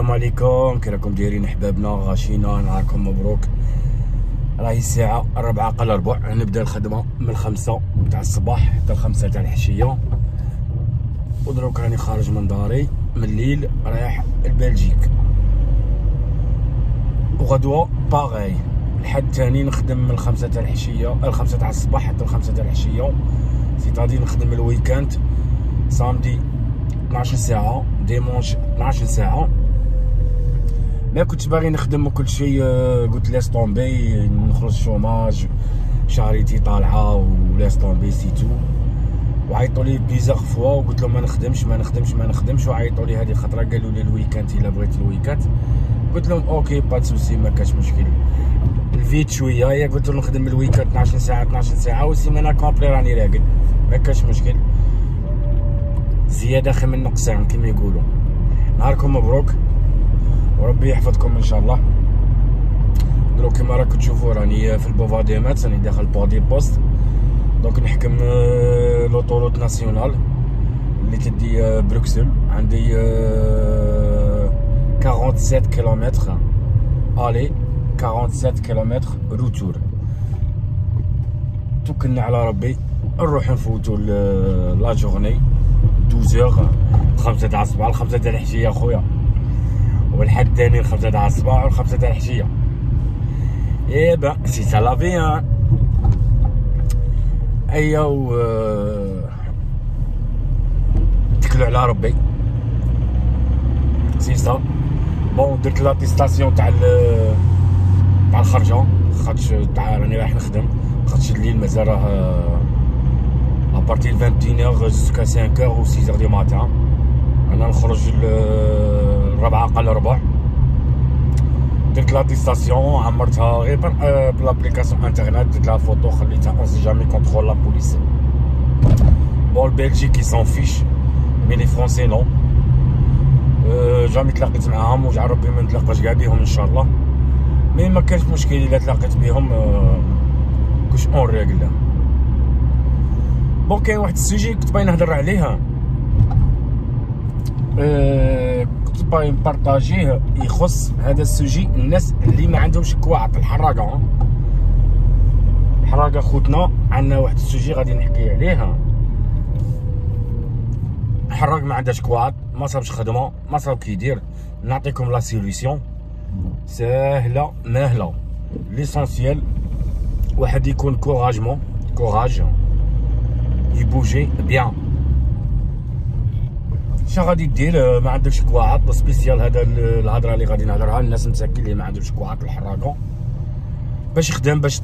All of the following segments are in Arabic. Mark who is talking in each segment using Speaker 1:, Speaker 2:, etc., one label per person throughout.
Speaker 1: السلام عليكم، كي راكم دايرين احبابنا؟ غاشينا، نهاركم مبروك. راهي الساعة 4 قل ربع، نبدا الخدمة من 5 تاع الصباح حتى 5 تاع العشية. ودروك راني خارج من داري من الليل رايح لبلجيك، وغدوة باغي الحد تاني نخدم من 5 تاع العشية، 5 تاع الصباح حتى 5 تاع العشية، سيتادي نخدم الويكاند. سامدي 12 ساعة، ديمونش 12 ساعة. ما كنتش باغي نخدم وكل شيء، قلت لاس طومبي، نخرج شوماج، شهريتي طالعة ولاس طومبي سيتو. وعيطوا لي بليزيغ فوا وقلت لهم ما نخدمش، وعيطوا لي هذه الخطرة قالوا لي الويكاند الا بغيت الويكاند. قلت لهم اوكي با سوسي، ما كاش مشكل. الفيت شويه، قلت لهم نخدم الويكاند 12 ساعه والسيمانه كومبلي راني راقد، ما كاش مشكل. زياده خير من نقصان كما يقولوا. نهاركم مبروك وربي يحفظكم ان شاء الله. دروك كما راكم تشوفوا راني في البوفاديمات، راني داخل بوردي بوست، دونك نحكم لوطوروت ناسيونال اللي تدي بروكسل. عندي 47 كيلومتر الي، 47 كيلومتر روتور. توكلنا على ربي، نروح نفوتو لا جورني 12 5 تاع الصباح ل 5 تاع العشيه خويا، والحد الثاني 5 تاع الصباح و 5 تاع العشيه. ايه با سي سا لا في. ايا تكلوا على ربي، سي سا. بون درت لاتيستاسيون تاع الخرجه، خاطش تاع راني رايح نخدم، خاطش الليل مازال راه ابارتي 21h جوسكا 5h و 6h دو ماتان. انا نخرج 4 قل ربع. درت لاتيستاسيون، عمرتها غير بلابليكاسيون انترنت، درت لها فوتو خليتها اون سي جامي كونترول لا بوليس. بون البلجيك كي سون فيش، مي لي فرونسي نو. جامي تلاقيت معاهم، وجع ربي ما نتلاقاش كاع بيهم ان شاء الله، مي ما كانش مشكل الا تلاقيت بيهم، كوش اون ريغل. بون كاين واحد السوجي كنت باغي نهضر عليه، كنت باغي نبارطاجيه، يخص هذا السوجي الناس اللي ما عندهمش كواعط الحراقه. الحراقه خوتنا عندنا واحد السوجي غادي نحكي عليه. حراق ما عندهاش كواعط، ما صابش خدمه، ما صاب كيدير. نعطيكم لا سوليسيون ساهله ماهله. ليسونسيال واحد يكون كوراج يبوجي بيان. شنو غادي دير؟ ما عندكش كواعط سبيسيال. هذا الهضره اللي غادي نهضرها الناس مساكين اللي ما عندهمش كواعط الحراقه، باش يخدم، باش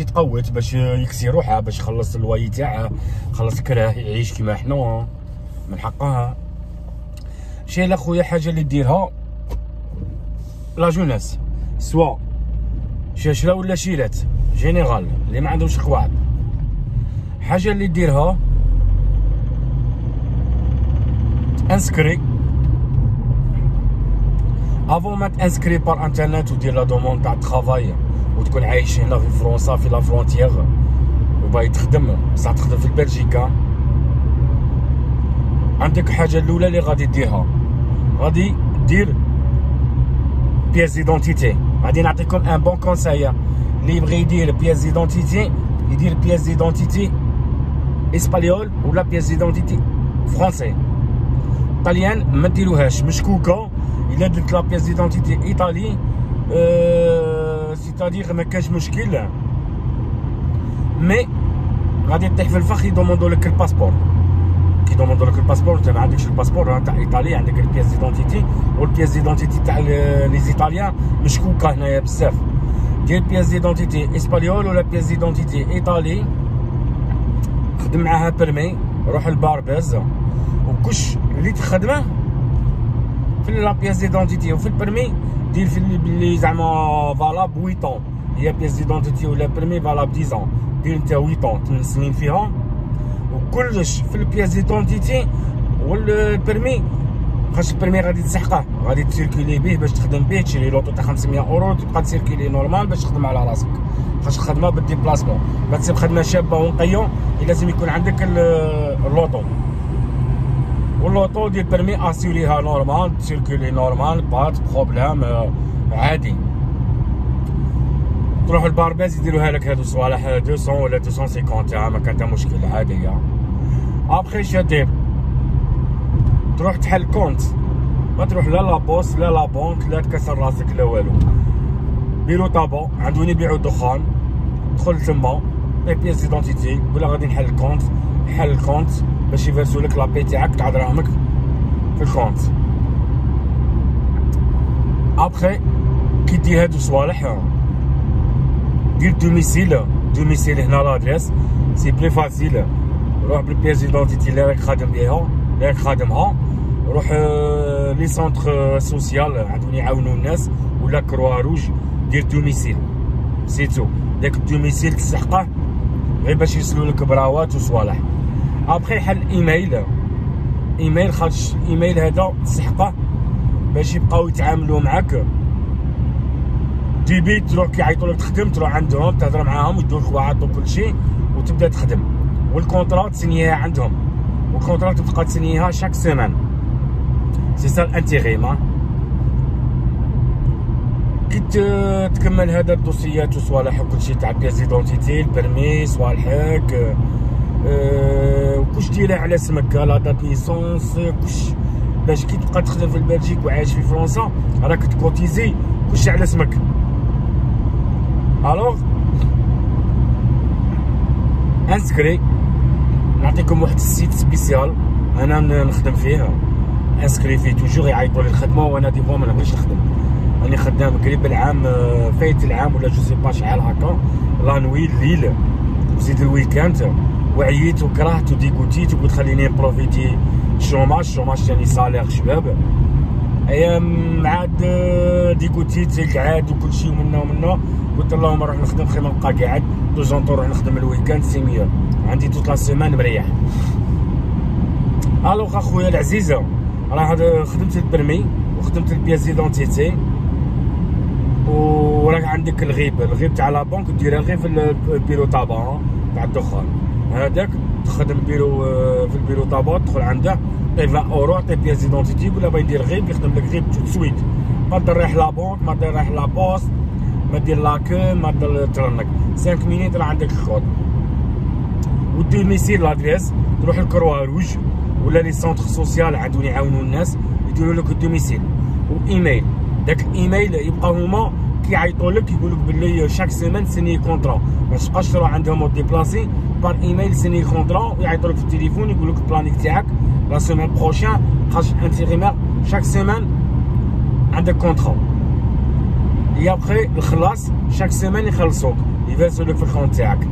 Speaker 1: يتقوت، باش يكسي روحه، باش يخلص الواي تاعه، يخلص كراه، يعيش كيما حنا من حقها. شي لا خويا حاجه اللي ديرها لا جوناس، سوا شاشره ولا شيرات جينيرال اللي ما عندهمش كواعط، حاجه اللي ديرها انسكري افون ما تانسكري بار انترنت ودير لا دوموند تاع ترافاي، وتكون عايش هنا في فرنسا في لا فرونتيير وباغي تخدم، بصح تخدم في بلجيكا. عندك حاجه الاولى اللي غادي ديرها، غادي دير بياس ديدونتيتي. غادي نعطيكم ان بون كونساي، اللي يبغي يدير بياس ديدونتيتي يدير بياس ديدونتيتي اسبانيول ولا بياس ديدونتيتي فرونسي. طليان ما ديروهاش مشكوكه. الا درت لا بياس ديدونتيتي ايطالي، سيتادير ما كاش مشكل، مي غادي تطيح في الفخ، يدوموندو لك الباسبور. كي دوموندو لك الباسبور انت ما عندكش الباسبور تاع ايطالي، عندك البياس ديدونتيتي، والبياس ديدونتيتي تاع لي زيطاليان مشكوكه هنايا بزاف. دير بياس ديدونتيتي اسبانيول ولا بياس ديدونتيتي ايطالي، خدم معاها بيرمي، روح البارباز، وكش اللي تخدمه في لا بياس ديدونتيتي وفي البيرمي دير في اللي زعما فالاب 8 طون. هي بياس ديدونتيتي ولا بيرمي فالاب 10 طون، دير انت 8 طون 8 سنين فيها، وكلش في البياس ديدونتيتي والبيرمي. خاطش البيرمي غادي تسحقه، غادي تسيركيلي به باش تخدم به، تشري لوطو تاع 500 اورو تبقى تسيركيلي نورمال باش تخدم على راسك. خاطش الخدمه بالديبلاسمون، ما تسيب خدمه شابه ونقيه، لازم يكون عندك اللوطو. واللوطو ديال البرمي اسيوريها نورمال، تسيركولي نورمال، با بروبليم عادي. تروح البارباز يديروها لك هادو الصوالح 200 ولا 250 ما كان تا مشكل عاديه. ابخي شادير تروح تحل كونت، ما تروح لا لابوست لا لا بونك لا تكسر راسك لا والو. بيرو طابا عندهم يبيعوا دخان، دخل تما لي بياس ديدونتيتي ولا غادي نحل كونت، حل الكونت باش يفرسوا لك لابي تاعك تاع دراهمك في الكونت. ابخي كي دير هادو الصوالح دير دوميسيل هنا لادريس سي بلي فاسيل. روح بالبياس ديدونتيتي اللي راك خادم بيها اللي راك خادمها، روح لي سونتر سوسيال عندهم يعاونوا الناس ولا كروا روج، دير دوميسيل سيتو. داك الدوميسيل تسحقه غير باش يرسلوا لك براوات وصوالح. ابخي حل ايميل خاطش الايميل هذا تسحقه باش يبقاو يتعاملوا معاك. ديبي تروح كيعيطوا لك تخدم، تروح عندهم تهضر معاهم يدوا لك وعد وكل شيء وتبدا تخدم. والكونطرا تسنيها عندهم، والكونطرا تبقى تسنيها شاك سيمان. سي سا الانتيغيم. كي تكمل هذا الدوسيات وصوالح وكل شيء تاع بياس ديدونتيتي البرمي صوالحك وكلش ديرها على اسمك، لا دات نيسونس كلش، باش كي تبقى تخدم في البلجيك وعايش في فرنسا راك تكوتيزي كلشي على اسمك. الوغ انسكري نعطيكم واحد السيت سبيسيال انا نخدم فيه، انسكري فيه توجور يعيطوا لي الخدمه وانا دي فوا ما نبغيش نخدم. راني خدام قريب العام، فايت العام ولا جو سي با شحال هكا، لا نوي الليل وزيد الويكاند، وعييت وكرهت وديكوتيت وقلت خليني بروفيتي الشوماج ثاني صالير شباب. ايام عاد ديكوتيت قعاد وكل شيء ومنا ومنا، قلت اللهم نروح نخدم خير ما نبقى قاعد دو جونطور، نروح نخدم الويكاند سي ميو، عندي توت لا سيمان مريح. الوغ اخويا العزيز راه خدمت البرمي وخدمت البياس ديدونتيتي، وراك عندك الغيب تاع لا بنك ديرها غير في البيرو طابا تاع الدخان هذاك، تخدم بيرو في البيرو طابا تدخل عنده طي 20 اورو عطيه بياس ديدونتيتي، ولا بغا يدير غيب يخدم لك غيب تو سويت، ما دير رايح لا بونك ما دير رايح لا بوست ما دير لاكو ما دير ترنك 5 مينيت راه عندك الكود. ودوميسيل لادريس تروح الكروا روج ولا لي سونتر سوسيال عندهم يعاونوا الناس يديروا لك الدوميسيل. وايميل داك الايميل يبقى هما كيعيطوا لك يقول لك باللي شاك سيمان سيني كونطرا، ما تبقاش تروح عندهم وديبلاسي بار ايميل سيني كونطرا ويعيطوا لك في التليفون يقول لك البلانيك تاعك لا سيمان بروشان خاطش انتيغيمير شاك سيمان عندك كونطرا. يا بخي الخلاص شاك سيمان يخلصوك يفرسوا لك في الكونت تاعك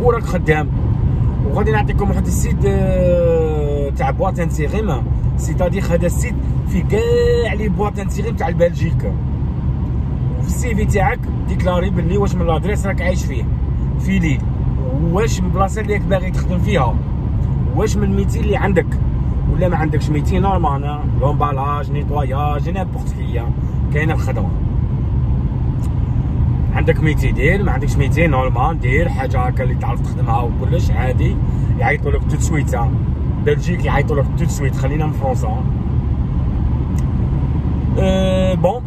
Speaker 1: وراك خدام. وغادي نعطيكم واحد السيت تاع بواط انتيغيم، سيتادير هذا السيت في كاع لي بواط انتيغيم تاع البلجيك، وفي السي في تاعك ديكلاري باللي واش من لادريس راك عايش فيه في ليل، واش من البلاصه اللي راك باغي تخدم فيها، واش من الميتي اللي عندك ولا ما عندكش ميتي نورمال، لومبالاج نيطواياج نيمبورط فيا كاينه الخدمه. عندك ميتي دير، ما عندكش ميتي نورمال دير حاجه هكا اللي تعرف تخدمها وكلش عادي، يعيطوا لك تو سويت. بلجيك يعيطوا لك تو سويت، خلينا من فرنسا. بون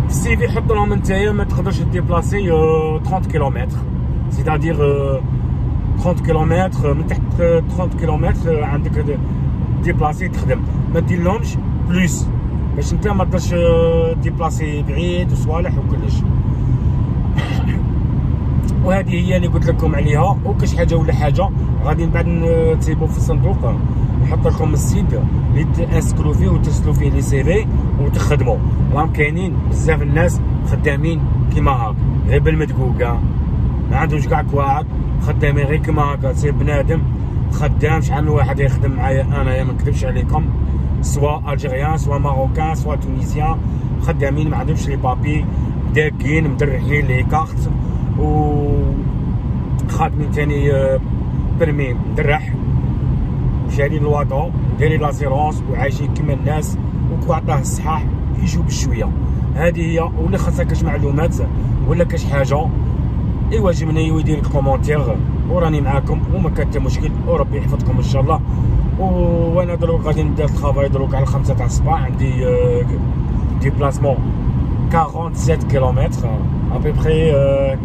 Speaker 1: في السي في حط لهم نتايا ما تقدرش ديبلاسي 30 كيلومتر، سيتادير 30 كيلومتر من تحت 30 كيلومتر عندك ديبلاسي تخدم، ما ديرلهمش بلوس باش انت ما تقدرش ديبلاسي بعيد وصوالح وكلش. وهذه هي اللي قلت لكم عليها. وكاش حاجه ولا حاجه غادي من بعد تسيبوا في الصندوق نحط لكم السيت اللي تانسكرو فيه وترسلوا فيه لي سي في وتخدموا. راهم كاينين بزاف الناس خدامين كيما هاك غير بالمدقوقه، ما عندهمش كاع كواعد، خدامين غير كيما هاكا. سي بنادم خدام، شحال من واحد يخدم معايا انايا ما نكذبش عليكم، سوا الجيريان سوا ماروكان سوا تونيزيان، خدامين ما عندهمش لي بابي، داقين مدرحين لي كارت و خادمين تاني برمي مدرح وشارين الواطو ودايرين لاسيرونس وعايشين كيما الناس وكواعطاه الصحاح يجوا بشويه. هذه هي. ولا خاصها كاش معلومات ولا كاش حاجه يواجبني ويدير الكومونتير وراني معاكم وما كان حتى مشكل، وربي يحفظكم ان شاء الله. وانا دروك غادي نبدا الطرافاي دروك على 5 تاع الصباح. عندي ديبلاسمون 47 كيلومتر ابيبخي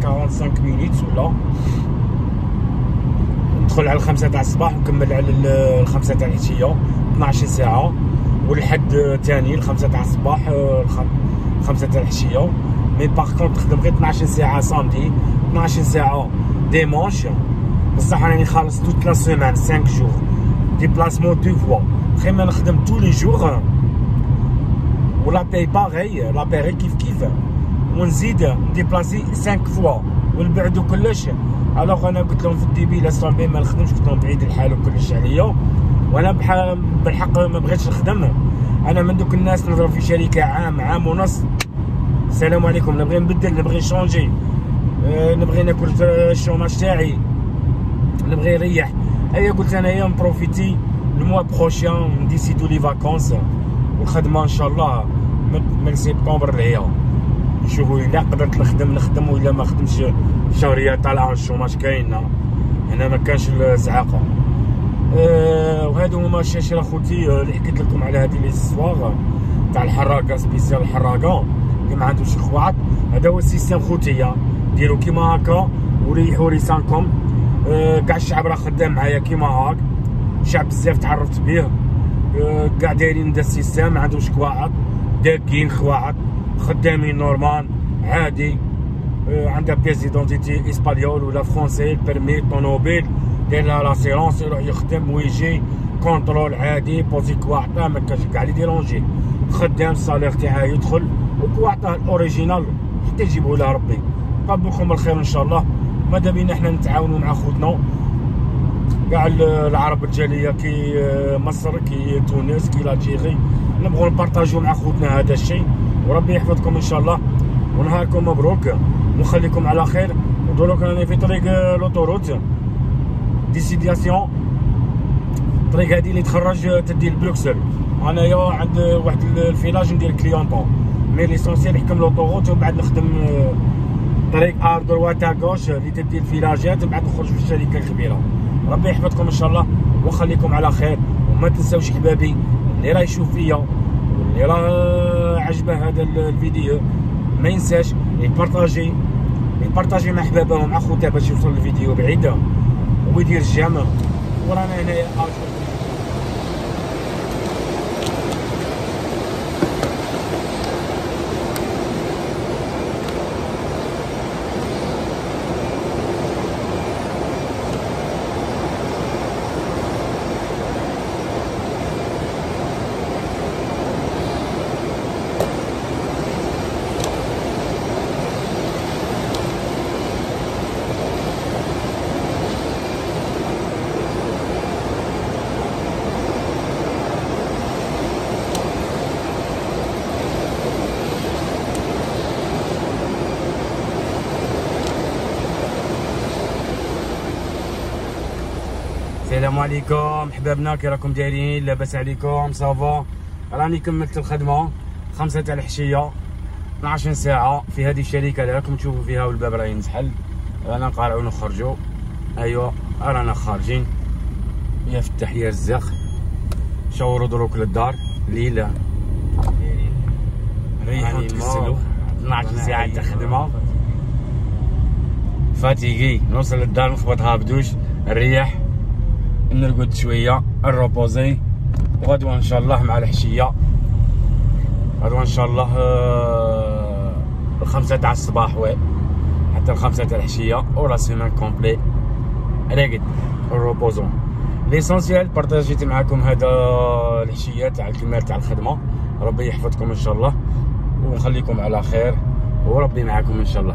Speaker 1: 45 مينيت ولا. ندخل على 5 تاع الصباح ونكمل على 5 تاع العشيه 12 ساعه، والحد الثاني 5 تاع الصباح 5 تاع العشيه. مي باغ كونط نخدم غير 12 ساعه سامدي، 12 ساعه ديمونش. بصح راني خالص توت لا سيمان 5 جور ديبلاسمون 2 فوا. خير ما نخدم تو لي جور ولا باي باغي، لا باغي كيف كيف، ونزيد نديبلاسي 5 فوا والبعد وكلش. الوغ انا قلت لهم في الديبي لا صامبي ما نخدمش، قلت لهم بعيد الحال وكلش عليا، وانا بالحق ما بغيتش نخدم. انا من دوك الناس نضرب في شركه عام ونص، السلام عليكم، نبغي نبدل، نبغي نشونجي، نبغي ناكل الشوماج تاعي، نبغي نريح. ايا قلت انايا نبروفيتي الموا بروشيان نديسيدو لي فاكونس والخدمه ان شاء الله من سبتمبر لهيا نشوفوا الا قدرت نخدم ولا ما خدمش. الشهريه طالعه الشوماج كاين هنا، ما كانش الزعاقه. وهادو هما الشاشره خوتي اللي حكيت لكم على هذه لي سوار تاع الحراقه، سبيسيال الحراقه اللي ما عندوش خوات. هذا هو السيستم خوتي، ديروا كيما هكا وريحوا ريسانكم. كاع الشعب راه خدام معايا كيما هاك، شعب بزاف تعرفت بيه، كاع دايرين دا السيستم، ما عندهمش كواعط، داكين خواعط، خدامين نورمال عادي. عندها بياس ديدونتيتي اسبانيول ولا فرونسي، بيرمي طونوبيل، داير لها لاسيرونس، يروح يخدم ويجي كونترول عادي، بوزي كواعطه ما كانش كاع لي ديرونجي، خدام الصالير تاعها يدخل وكواعطه الاوريجينال حتى يجيبوا له ربي. طاب لكم الخير ان شاء الله. ماذا بينا احنا نتعاونوا مع خوتنا كاع العرب الجاليه، كي مصر، كي تونس، كي الجيري، نبغوا نبارطاجيو مع خوتنا هذا الشيء، وربي يحفظكم ان شاء الله، ونهاركم مبروك ونخليكم على خير. ودروك راني في طريق لوطوروت ديسيدياسيون، الطريق هذه اللي تخرج تدي لبروكسل. انايا عند واحد الفيلاج ندير كليونطون، مي ليسونسيال نحكم لوطوروت ومن بعد نخدم طريق ار دروات تاع كوش اللي تدي الفيلاجات، من بعد نخرج في الشركه الكبيره. ربي يحفظكم ان شاء الله وخليكم على خير. وما تنساوش حبابي اللي راه يشوف فيا واللي راه عجبه هذا الفيديو ما ينساش يبارطاجي مع حبابه ومع خوته باش يوصل الفيديو بعيده، ويدير الجيم. ورانا هنايا السلام عليكم حبابنا، كي راكم دايرين؟ لاباس عليكم؟ صافا. راني كملت الخدمه 5 تاع العشيه 12 ساعه في هذه الشركه اللي راكم تشوفوا فيها، والباب راه ينزحل. رانا نقارعوا نخرجوا. ايوا رانا خارجين. يا فتح يا رزاق، شاوروا دروك للدار. ليله ريحوا تكسلوا 12 ساعه تاع خدمه، فاتيكي. نوصل للدار نخبطها بدوش، نريح، نرقد شويه، نروبوزي. وغدوه ان شاء الله مع العشيه، غدوه ان شاء الله 5 تاع الصباح حتى 5 تاع العشيه، ولا سيمان كومبلي راقد روبوزون. ليسونسيال بارطاجيت معكم هذا العشيه تاع الكمال تاع الخدمه. ربي يحفظكم ان شاء الله ونخليكم على خير، وربي معكم ان شاء الله.